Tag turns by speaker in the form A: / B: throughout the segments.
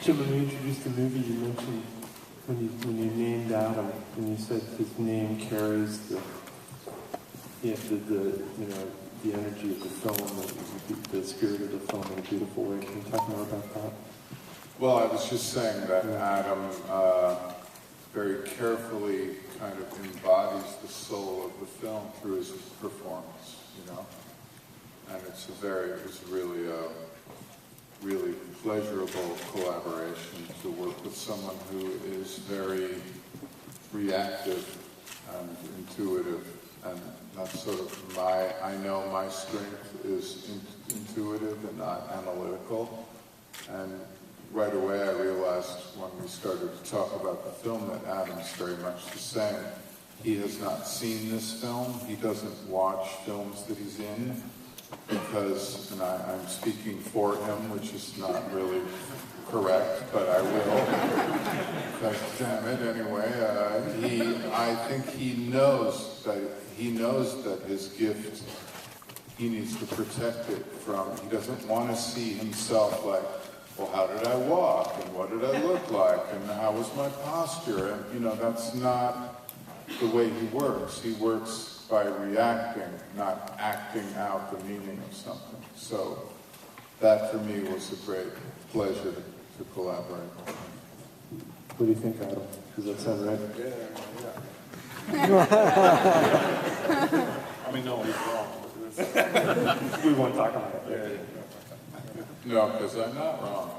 A: Jim, when you introduced the movie, you mentioned when you named Adam, and you said his name carries the energy of the film, the spirit of the film in a beautiful way. Can you talk more about that?
B: Well, I was just saying that Adam very carefully kind of embodies the soul of the film through his performance, you know, and it was really pleasurable collaboration to work with someone who is very reactive and intuitive, and that's sort of I know my strength is intuitive and not analytical, and right away I realized when we started to talk about the film that Adam's very much the same. He has not seen this film. He doesn't watch films that he's in because, and I'm speaking for him, which is not really correct, but I will. Because, damn it, anyway, I think he knows that his gift, he needs to protect it from, he doesn't want to see himself like, well, how did I walk, and what did I look like, and how was my posture, and, you know, that's not the way he works. He works by reacting, not acting out the meaning of something. So that, for me, was a great pleasure to collaborate.
A: What do you think, Adam? Does that sound right?
B: Yeah.
C: I mean, no, he's wrong.
A: We won't talk about it.
C: Yeah.
B: No, because I'm not wrong.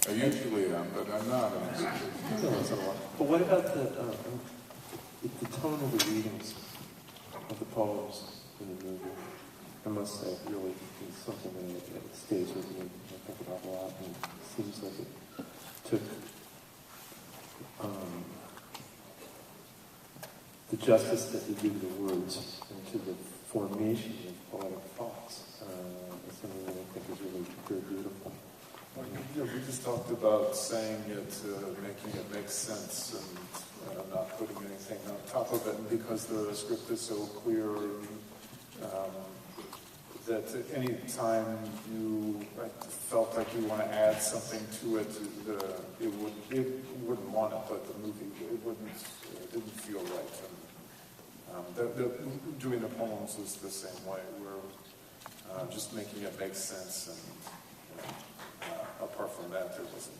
B: I usually am, but I'm not.
A: But what about the tone of the readings of the poems in the movie? I must say, really, it's something that stays with me. I think about a lot, and it seems like it took the justice that you give the words and to the formation of poetic thoughts is something that I think is really very beautiful.
C: We just talked about saying it, making it make sense, and not putting anything on top of it. And because the script is so clear, that any time you felt like you want to add something to it, it wouldn't want it, but the movie it didn't feel right. And doing the poems was the same way. We're just making it make sense, and apart from that, there wasn't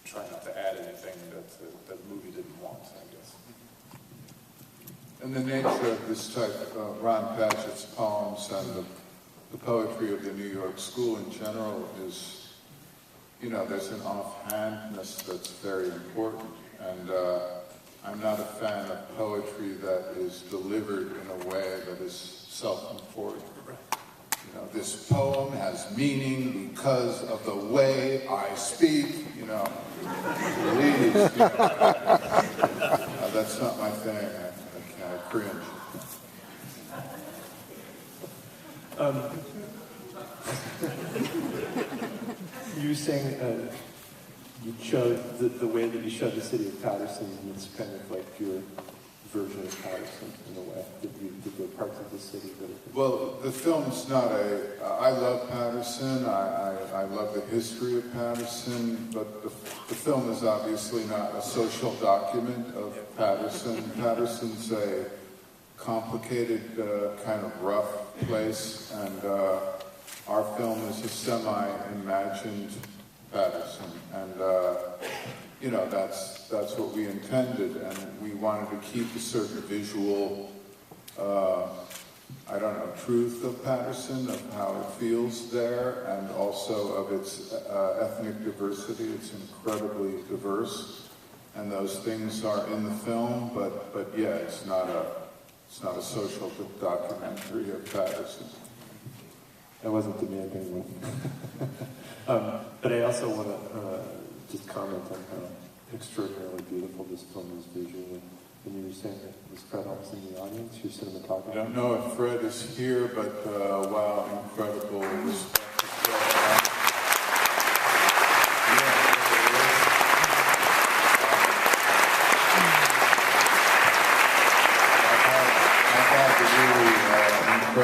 C: trying not to add anything that the movie didn't want, I guess.
B: And the nature of this type, Ron Patchett's poems and the poetry of the New York School in general is, you know, there's an offhandness that's very important. And I'm not a fan of poetry that is delivered in a way that is self-important. You know, this poem has meaning because of the way I speak, you know. Please, you know. That's not my thing. I cringe.
A: You were saying you showed the way that you showed the city of Patterson, and it's kind of like your version of Patterson in a way, that you did the parts of the city that are...
B: Well, the film's not I love Patterson, I love the history of Patterson, but the film is obviously not a social document of Patterson. Patterson's a complicated, kind of rough place, and our film is a semi-imagined Patterson, and you know, that's what we intended, and we wanted to keep a certain visual, I don't know, truth of Patterson, of how it feels there, and also of its ethnic diversity. It's incredibly diverse, and those things are in the film, but yeah, it's not a social documentary of Patterson.
A: I wasn't demanding one. But I also want to just comment on how extraordinarily beautiful this film is visually. And you were saying that was Fred Holmes in the audience, your cinematographer?
B: I don't know if Fred is here, but wow, incredible respect to Fred.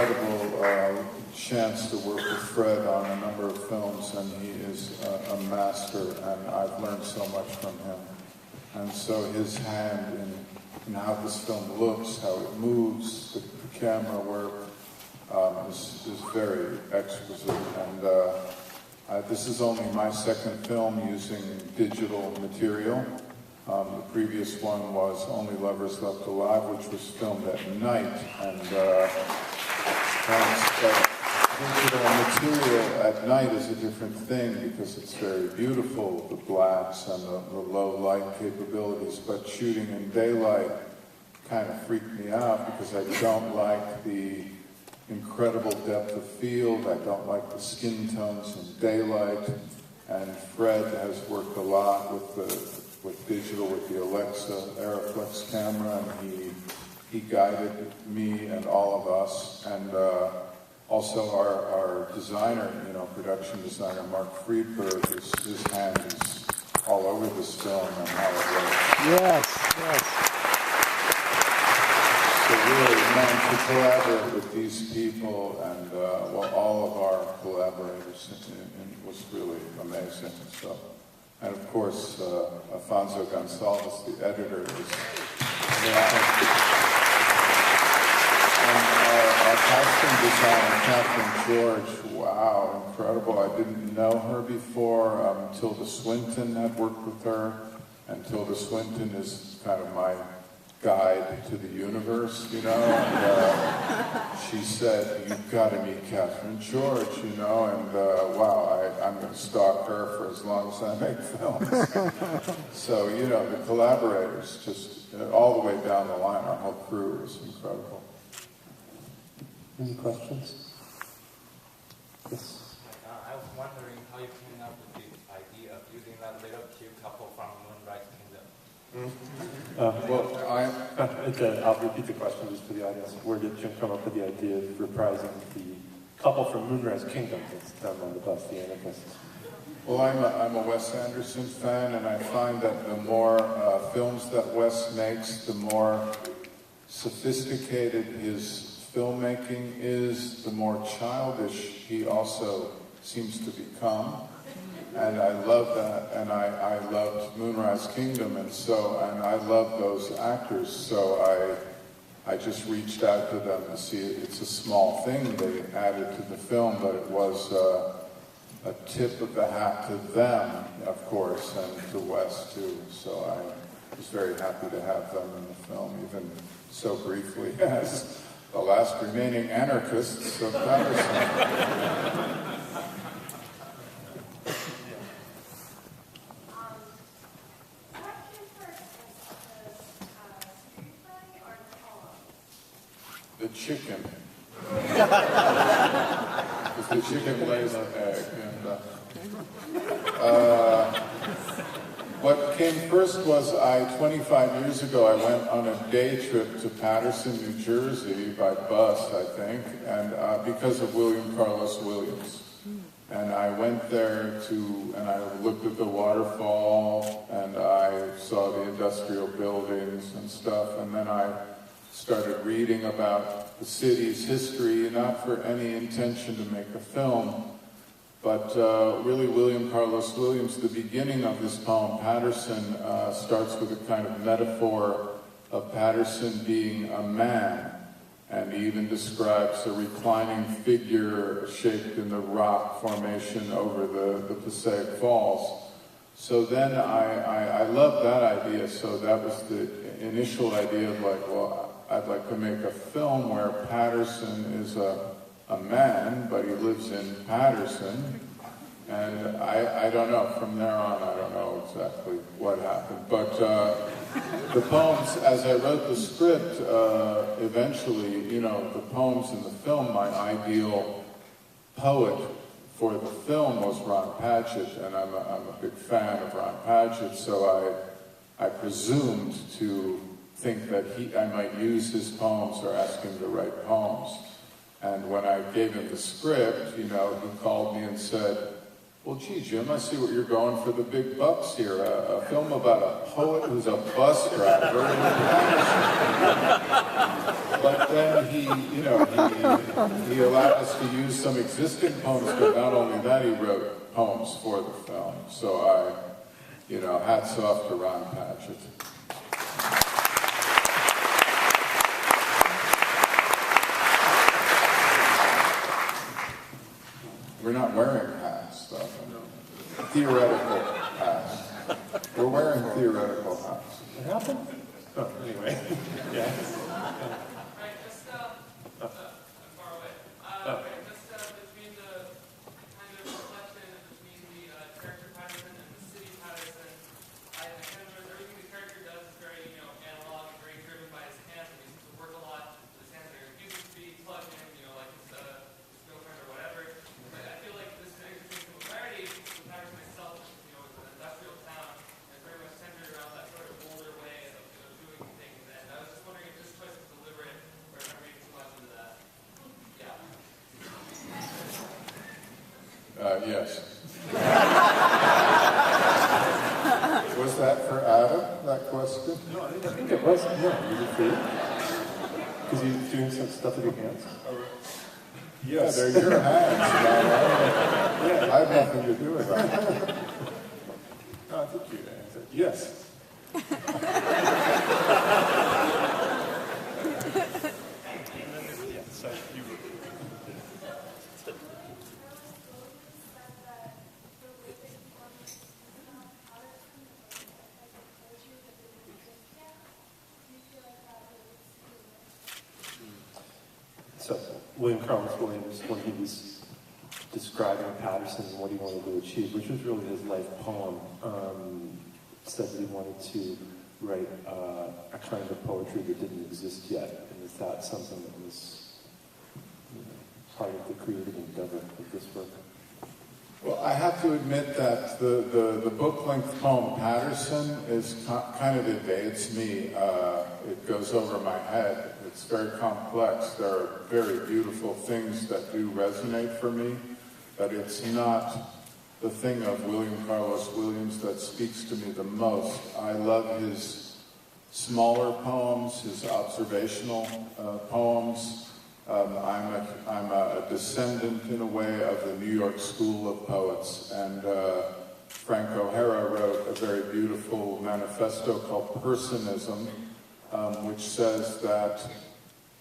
B: incredible chance to work with Fred on a number of films, and he is a master, and I've learned so much from him. And so his hand in how this film looks, how it moves, the camera work is very exquisite. And this is only my second film using digital material. The previous one was Only Lovers Left Alive, which was filmed at night. And digital material at night is a different thing because it's very beautiful, the blacks and the low light capabilities. But shooting in daylight kind of freaked me out because I don't like the incredible depth of field. I don't like the skin tones in daylight. And Fred has worked a lot with digital, with the Alexa Aeroflex camera, and he guided me and all of us. And also our designer, production designer, Mark Friedberg, his hand is all over this film and how it works.
D: Yes.
B: So really, man, to collaborate with these people and all of our collaborators was really amazing. So, and of course, Afonso Gonçalves, the editor, is our costume designer, Catherine George. Wow, incredible! I didn't know her before. Tilda Swinton had worked with her, and Tilda Swinton is kind of my guide to the universe, and she said, "You've got to meet Catherine George," and wow, I'm going to stalk her for as long as I make films. So, the collaborators, just all the way down the line, our whole crew is incredible.
A: Any questions? Yes.
E: I was wondering how you came up with this idea of using that little cute couple from Moonrise Kingdom.
A: I'll repeat the question just for the audience. Where did Jim come up with the idea of reprising the couple from Moonrise Kingdom that's done on the bus, the anarchists?
B: Well, I'm a Wes Anderson fan, and I find that the more films that Wes makes, the more sophisticated his filmmaking is, the more childish he also seems to become. And I love that, and I loved Moonrise Kingdom, and I love those actors, so I just reached out to them to see it. It's a small thing they added to the film, but it was a tip of the hat to them, of course, and to Wes too. So I was very happy to have them in the film, even so briefly as the last remaining anarchists of Patterson. The chicken. Because the chicken lays an egg. What came first was 25 years ago, I went on a day trip to Patterson, New Jersey, by bus, I think, and because of William Carlos Williams. And I went there and I looked at the waterfall, and I saw the industrial buildings and stuff, and then I started reading about the city's history, not for any intention to make a film, but really William Carlos Williams, the beginning of this poem, Patterson, starts with a kind of metaphor of Patterson being a man, and he even describes a reclining figure shaped in the rock formation over the Passaic Falls. So then I loved that idea, so that was the initial idea of like, well, I'd like to make a film where Patterson is a man, but he lives in Patterson. And I don't know, from there on, I don't know exactly what happened. But the poems, as I wrote the script, eventually, the poems in the film, my ideal poet for the film was Ron Padgett, and I'm a big fan of Ron Padgett, so I presumed to think that I might use his poems or ask him to write poems. And when I gave him the script, he called me and said, Well, gee, Jim, I see what you're going for the big bucks here. A film about a poet who's a bus driver. But then he allowed us to use some existing poems, but not only that, he wrote poems for the film. So hats off to Ron Patchett. We're not wearing hats, though. Theoretical hats. We're wearing theoretical hats.
A: What happened? Oh, anyway. Yeah.
D: Right, just I'm far away. Between the kind of reflection between the character Patterson and the city Patterson, I kind of noticed everything the character does is very, analog and very driven by his hands, and he seems to work a lot with his hands. He refuses to be plugged in, like his girlfriend or whatever. But I feel like this is an interesting similarity with Patterson itself, it's an industrial town, and it's very much centered around that sort of older way of doing things. And I was just wondering if this choice was deliberate, or if I'm reading too much into that. Yeah.
B: Yes. Was that for Adam, that question?
A: No, I think it was. No, was it for you? Because you're doing some stuff with your hands?
C: Yes.
B: Yeah, they're your hands. I have nothing to do with that.
C: No, I think you'd answer. Yes.
A: So, William Carlos Williams, when he was describing Patterson and what he wanted to achieve, which was really his life poem, said that he wanted to write a kind of poetry that didn't exist yet. And is that something that was part of the creative endeavor of this work?
B: Well, I have to admit that the book-length poem Patterson is kind of evades me. It goes over my head. It's very complex. There are very beautiful things that do resonate for me, but it's not the thing of William Carlos Williams that speaks to me the most. I love his smaller poems, his observational poems. I'm a descendant, in a way, of the New York School of Poets, and Frank O'Hara wrote a very beautiful manifesto called Personism, which says that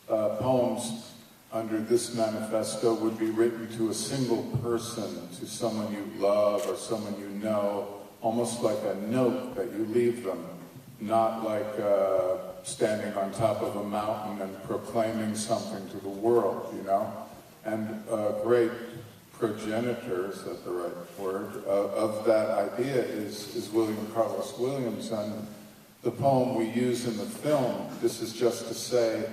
B: poems under this manifesto would be written to a single person, to someone you love or someone you know, almost like a note that you leave them, not like standing on top of a mountain and proclaiming something to the world, And great progenitor, is that the right word, of that idea is William Carlos Williams. And the poem we use in the film, This Is Just to Say,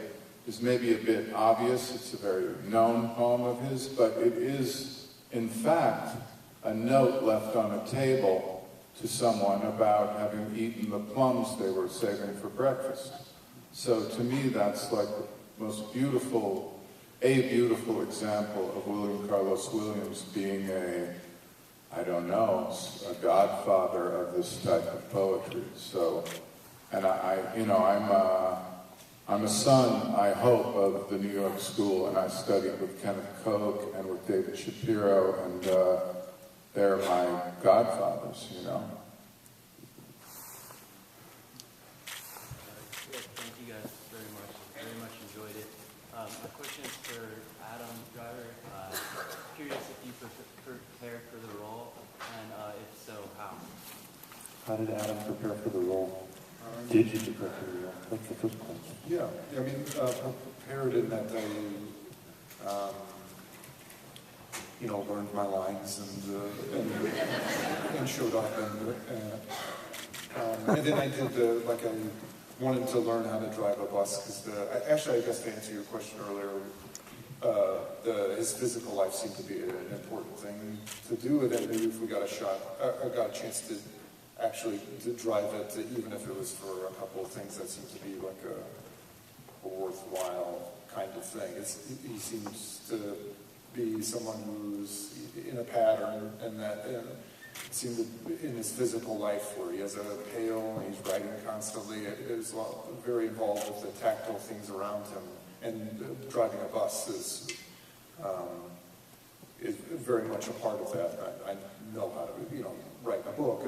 B: is maybe a bit obvious. It's a very known poem of his, but it is, in fact, a note left on a table to someone about having eaten the plums they were saving for breakfast. So to me, that's like the most beautiful example of William Carlos Williams being a godfather of this type of poetry. So, and I'm a son, I hope, of the New York School, and I studied with Kenneth Koch and with David Shapiro, and they're my godfathers,
F: Thank you guys very much. Very much enjoyed it. My question is for Adam Driver. Curious if you prepared for the role, and if so, how?
A: How did Adam prepare for the role? Did you prepare for the role? That's the first question.
C: Yeah, I mean, prepared in that I, learned my lines and showed up and then I did I wanted to learn how to drive a bus because actually, I guess to answer your question earlier, his physical life seemed to be an important thing to do, and then maybe if we got a chance to actually to drive it, even if it was for a couple of things, that seemed to be like a worthwhile kind of thing. He seems to be someone who's in a pattern, and that seemed to, in his physical life, where he has a pail and he's writing constantly, is very involved with the tactile things around him, and driving a bus is very much a part of that. I know how to, write a book,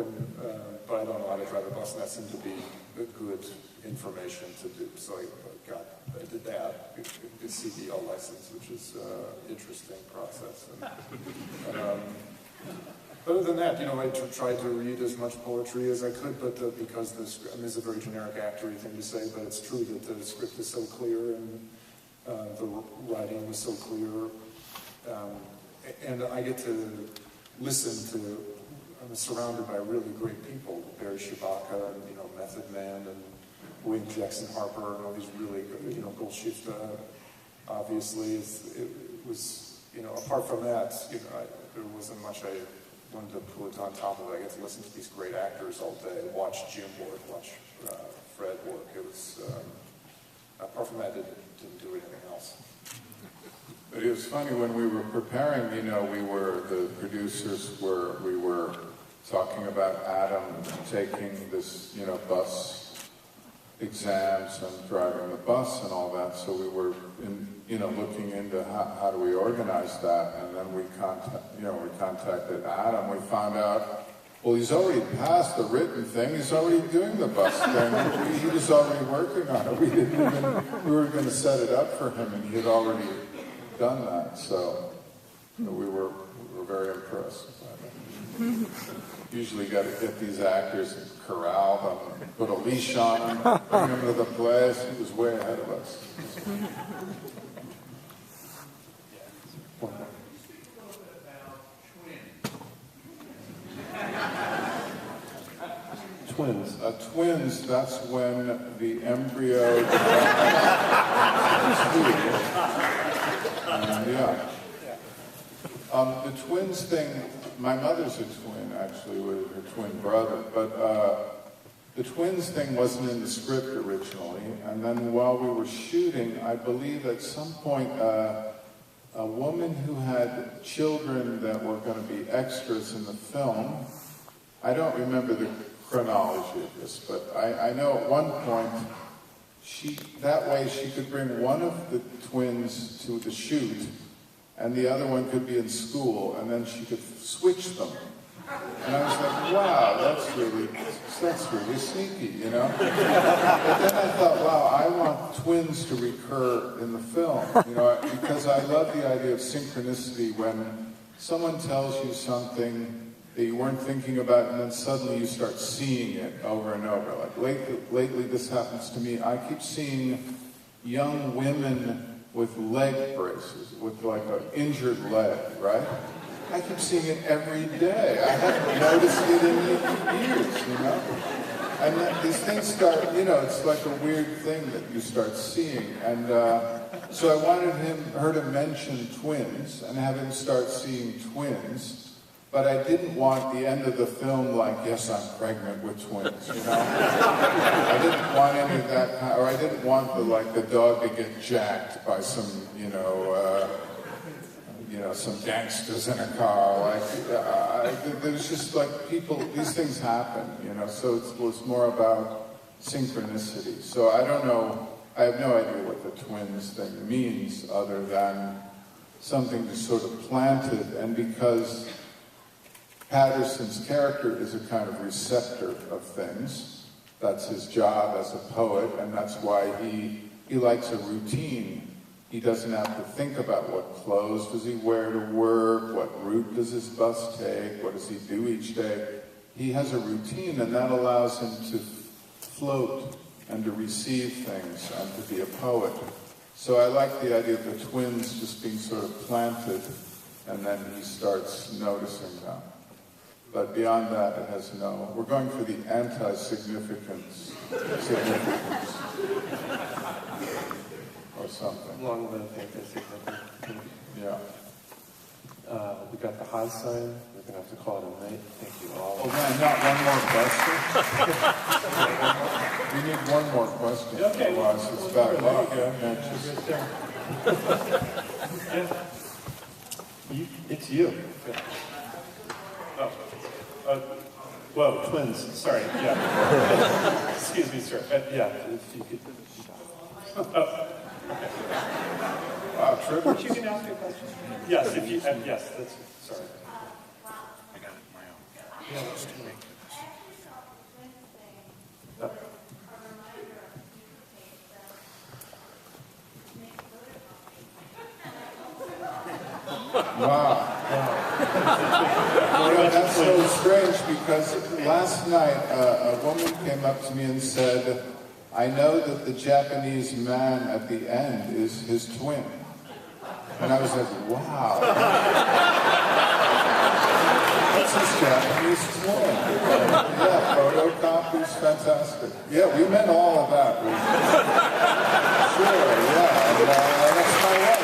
C: but I don't know how to drive a bus, and that seemed to be good information to do. So I did that, the CDL license, which is an interesting process. Other than that, I tried to read as much poetry as I could, but because it's a very generic actory thing to say, but it's true that the script is so clear and the writing was so clear. And I get to listen to, I'm surrounded by really great people, Barry Shabaka and, Method Man and Wayne Jackson Harper and all these really good, Golshift, obviously. It was, apart from that, there wasn't much I wanted to put on top of it. I get to listen to these great actors all day, watch Jim work, watch Fred work. It was, apart from that, didn't do anything else.
B: But it was funny when we were preparing, the producers we were talking about Adam taking this, bus exams and driving the bus and all that. So we were, looking into how do we organize that, and then we contacted Adam. We found out, well, he's already passed the written thing. He's already doing the bus thing. He was already working on it. We were going to set it up for him, and he had already done that. So we were very impressed by that. Usually got to get these actors and corral them, put a leash on them, bring them to the place. He was way ahead of us.
A: Twins.
B: Twins, that's when the embryo the twins thing, my mother's a twin, actually, with her twin brother, but the twins thing wasn't in the script originally, and then while we were shooting, I believe at some point a woman who had children that were going to be extras in the film, I don't remember the chronology of this, but I know at one point, that way she could bring one of the twins to the shoot, and the other one could be in school, and then she could switch them. And I was like, wow, that's really sneaky, But then I thought, wow, I want twins to recur in the film, because I love the idea of synchronicity when someone tells you something that you weren't thinking about, and then suddenly you start seeing it over and over. Like lately this happens to me. I keep seeing young women with leg braces, with like an injured leg, right? I keep seeing it every day. I haven't noticed it in years, And these things start, it's like a weird thing that you start seeing. And so I wanted her to mention twins and have him start seeing twins. But I didn't want the end of the film like, yes, I'm pregnant with twins, I didn't want any of that, or I didn't want the dog to get jacked by some, some gangsters in a car. There's just these things happen, so it was more about synchronicity. So I don't know, I have no idea what the twins thing means other than something just sort of planted, and because Patterson's character is a kind of receptor of things. That's his job as a poet, and that's why he likes a routine. He doesn't have to think about what clothes does he wear to work, what route does his bus take, what does he do each day. He has a routine, and that allows him to float and to receive things and to be a poet. So I like the idea of the twins just being sort of planted, and then he starts noticing them. But beyond that, it has no... We're going for the anti-significance. Or something.
A: Along with anti-significance.
B: Yeah.
A: We got the high sign. We're going to have to call it a night. Thank you all.
B: Oh, man, not one more question? We need one more question.
A: Okay.
B: Otherwise, it's bad luck.
A: It's you. Oh. Whoa, twins. Sorry. Yeah. Excuse me, sir. Yeah, if you could.
B: Wow, trivia.
A: You can ask me a question. Yes, if you. Yes, that's. Sorry.
B: I got it my own.
A: Yeah.
B: Wow. That's so strange because last night a woman came up to me and said, I know that the Japanese man at the end is his twin. And I was like, wow. That's his Japanese twin. Yeah, photocopies, fantastic. Yeah, we meant all of that. Sure, yeah. And, that's my wife.